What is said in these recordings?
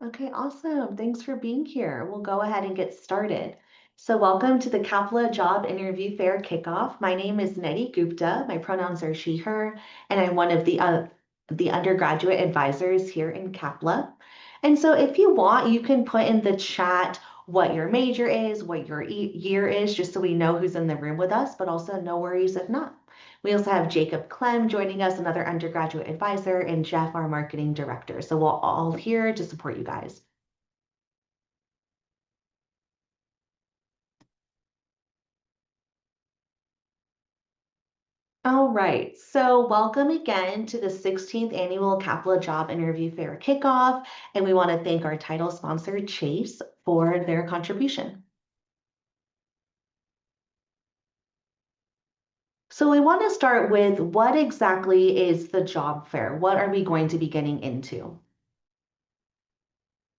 Okay, awesome. Thanks for being here. We'll go ahead and get started. So, welcome to the CAPLA Job Interview Fair Kickoff. My name is Neti Gupta. My pronouns are she, her, and I'm one of the undergraduate advisors here in CAPLA. And so, if you want, you can put in the chat what your major is, what your year is, just so we know who's in the room with us, but also no worries if not. We also have Jacob Clem joining us, another undergraduate advisor, and Jeff, our marketing director. So we're all here to support you guys. All right, so welcome again to the 16th Annual CAPLA Job Interview Fair Kickoff, and we want to thank our title sponsor, Chase, for their contribution. So we want to start with what exactly is the job fair? What are we going to be getting into?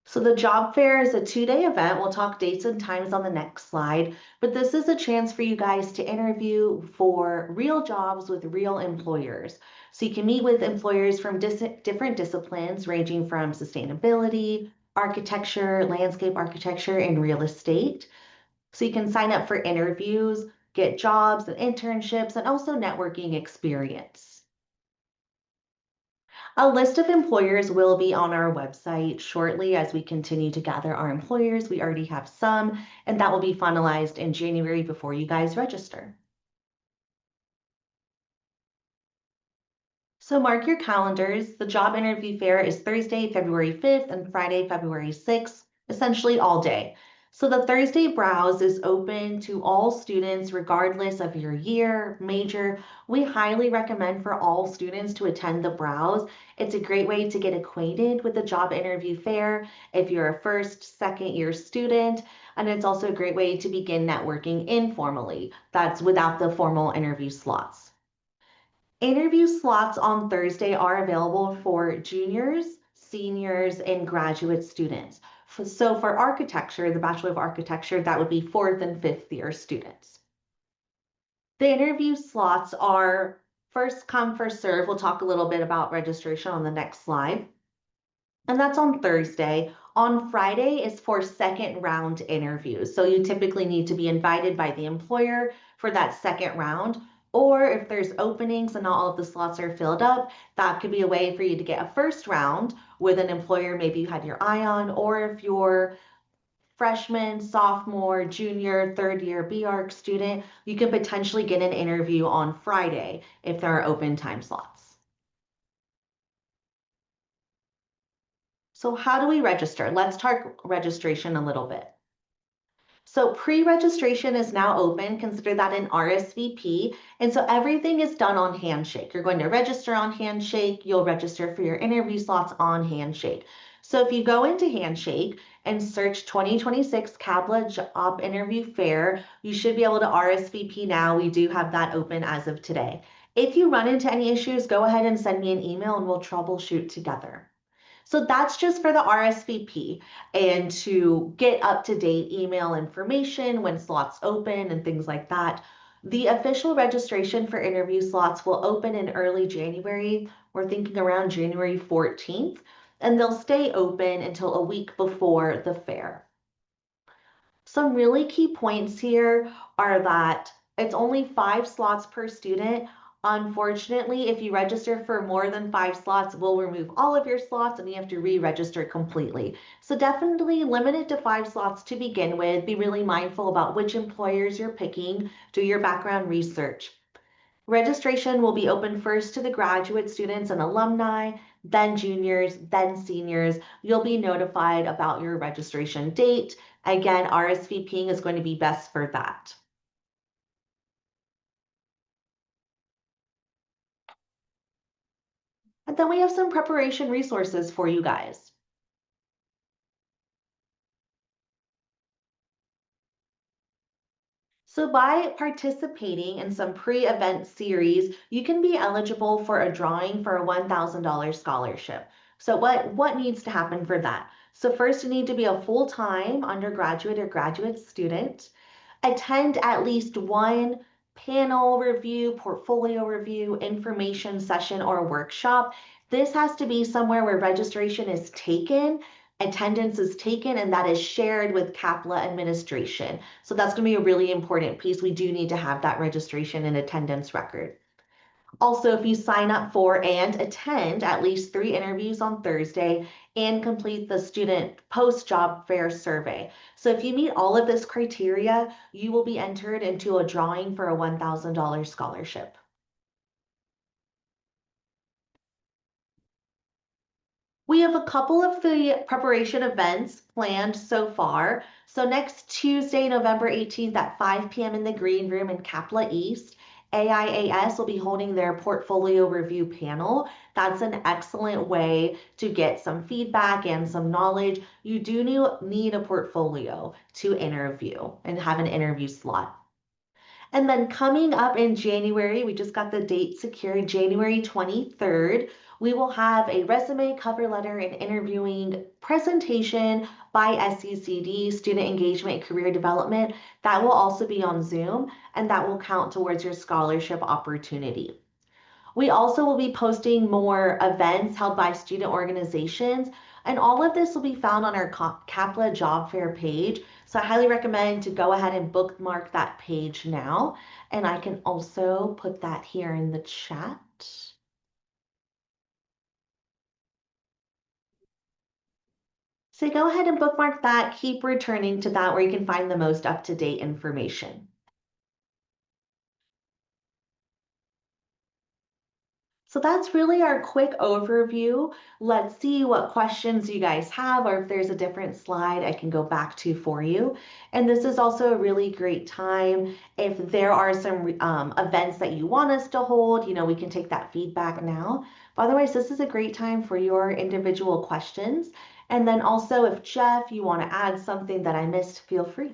So the job fair is a 2-day event. We'll talk dates and times on the next slide, but this is a chance for you guys to interview for real jobs with real employers. So you can meet with employers from different disciplines ranging from sustainability, architecture, landscape architecture, and real estate. So you can sign up for interviews, get jobs and internships, and also networking experience. A list of employers will be on our website shortly as we continue to gather our employers. We already have some, and that will be finalized in January before you guys register. So mark your calendars. The job interview fair is Thursday, February 5th and Friday, February 6th, essentially all day. So the Thursday browse is open to all students regardless of your year, major. We highly recommend for all students to attend the browse. It's a great way to get acquainted with the job interview fair if you're a first, second year student. And it's also a great way to begin networking informally. That's without the formal interview slots. Interview slots on Thursday are available for juniors, seniors, and graduate students. So for architecture, the Bachelor of Architecture, that would be 4th and 5th year students. The interview slots are first come, first serve. We'll talk a little bit about registration on the next slide. And that's on Thursday. On Friday is for second round interviews. So you typically need to be invited by the employer for that second round. Or if there's openings and not all of the slots are filled up, that could be a way for you to get a first round with an employer maybe you had your eye on, or if you're freshman, sophomore, junior, third year BArch student, you can potentially get an interview on Friday if there are open time slots. So how do we register? Let's talk registration a little bit. So pre-registration is now open. Consider that an RSVP. And so everything is done on Handshake. You're going to register on Handshake. You'll register for your interview slots on Handshake. So if you go into Handshake and search 2026 CAPLA Job Interview Fair, you should be able to RSVP now. We do have that open as of today. If you run into any issues, go ahead and send me an email and we'll troubleshoot together. So that's just for the RSVP and to get up to date email information when slots open and things like that. The official registration for interview slots will open in early January. We're thinking around January 14th, and they'll stay open until a week before the fair. Some really key points here are that it's only 5 slots per student. Unfortunately, if you register for more than 5 slots, we'll remove all of your slots and you have to re-register completely. So definitely limit it to 5 slots to begin with. Be really mindful about which employers you're picking. Do your background research. Registration will be open first to the graduate students and alumni, then juniors, then seniors. You'll be notified about your registration date. Again, RSVPing is going to be best for that. And then we have some preparation resources for you guys. So by participating in some pre-event series, you can be eligible for a drawing for a $1,000 scholarship. So what needs to happen for that? So first you need to be a full-time undergraduate or graduate student, attend at least one panel review, portfolio review, information session, or workshop. This has to be somewhere where registration is taken attendance is taken and that is shared with CAPLA administration. So that's going to be a really important piece. We do need to have that registration and attendance record. Also, if you sign up for and attend at least 3 interviews on Thursday and complete the student post-job fair survey. So if you meet all of this criteria, you will be entered into a drawing for a $1,000 scholarship. We have a couple of the preparation events planned so far. So next Tuesday, November 18th at 5 p.m. in the Green Room in CAPLA East, AIAS will be holding their portfolio review panel. That's an excellent way to get some feedback and some knowledge. You do need a portfolio to interview and have an interview slot. And then coming up in January, we just got the date secured, January 23rd, we will have a resume, cover letter, and interviewing presentation by SECD, Student Engagement and Career Development. That will also be on Zoom, and that will count towards your scholarship opportunity. We also will be posting more events held by student organizations, and all of this will be found on our CAPLA job fair page. So I highly recommend to go ahead and bookmark that page now. And I can also put that here in the chat. So go ahead and bookmark that, keep returning to that where you can find the most up-to-date information. So that's really our quick overview. Let's see what questions you guys have, or if there's a different slide I can go back to for you. And this is also a really great time. If there are some events that you want us to hold, we can take that feedback now. But otherwise, this is a great time for your individual questions. And then also, if Jeff, you want to add something that I missed, feel free.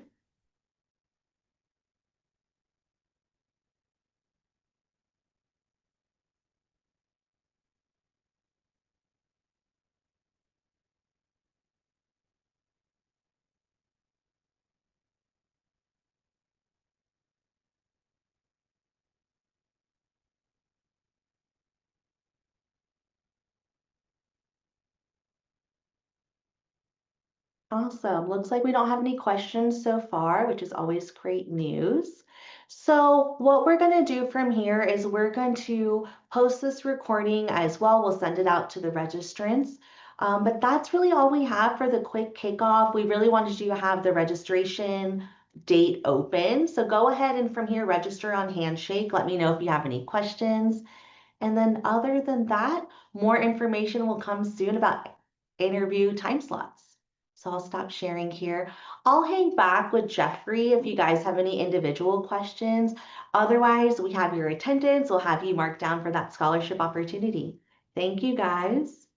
Awesome. Looks like we don't have any questions so far, which is always great news. So what we're going to do from here is we're going to post this recording as well. We'll send it out to the registrants. But that's really all we have for the quick kickoff. We really wanted you to have the registration date open. So go ahead and from here, register on Handshake. Let me know if you have any questions. And then other than that, more information will come soon about interview time slots. So I'll stop sharing here. I'll hang back with Jeffrey if you guys have any individual questions. Otherwise, we have your attendance. We'll have you marked down for that scholarship opportunity. Thank you guys.